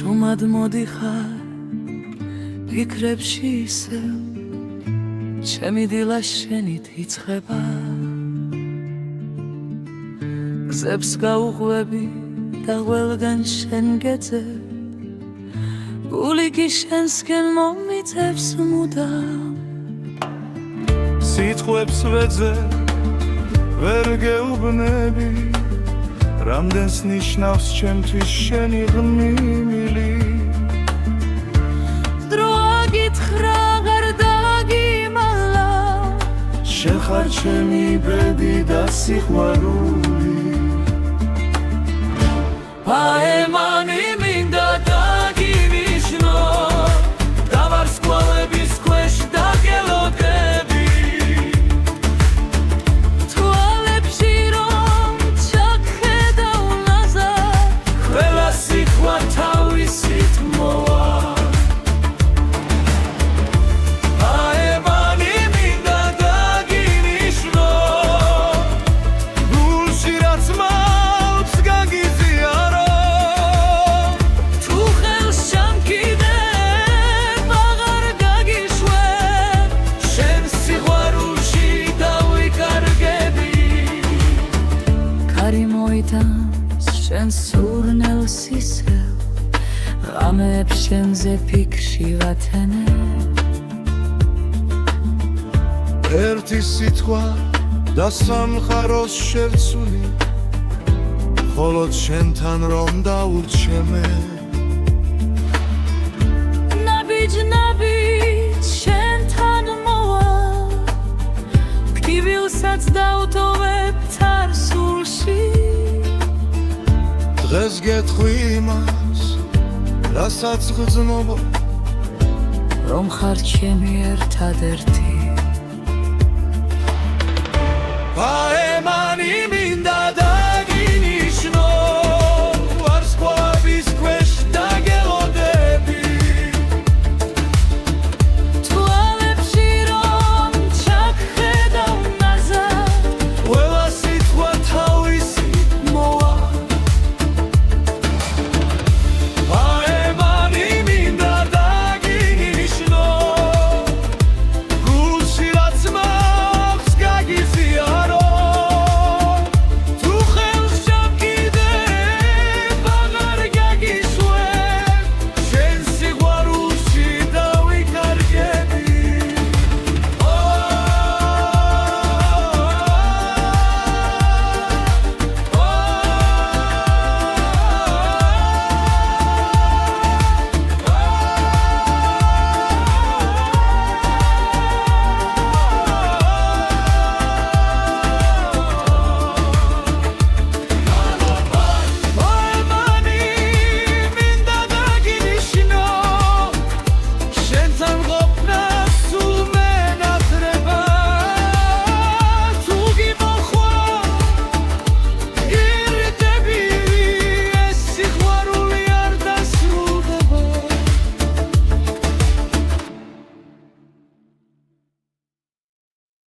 შუმად მოდიხარ ფიქრებში ისევ ჩემი დილა შენით იწყება გზებს გაუღვები და ყველგან შენ გეძებ გული კი შენსკენ მომიწევს მუდამ სიტყვებს ვეძებ ვერ გეუბნები რამდენს ნიშნავს ჩემთვის შენი ღმილი დრო აგითხრა აღარ დაგიმალა შენ ხარ ჩემი ბედი და სიყვარული აემანი მინდა დაგივიშნო დავარსკვლავების ქვეშ დაგელოდები თვალებში რომ ჩაგხედავ ნაზარ ყველა სიტყვა თავისით მოვა აემანი მინდა დაგივიშნო გულში რაც მაქვს გაგიზიარო თუ ხელს ჩამკიდებ აღარ გაგიშვებ შენ სიყვარულში დავიკარგები კარი მოიტანს შენ სურნელს ისევ ღამეებს შენზე ფიქრში ვათენებ ერთი სიტყვა და სამხაროს შევცვლი მხოლოდ შენთან რომ დაურჩემე ნაბიჯ შენთან მოვა ფქივილსაც დავტოვებ წარსულში დღეს გეტყვი იმას რასაც გრძნობ რომ ხარ ჩემი ერთადერთი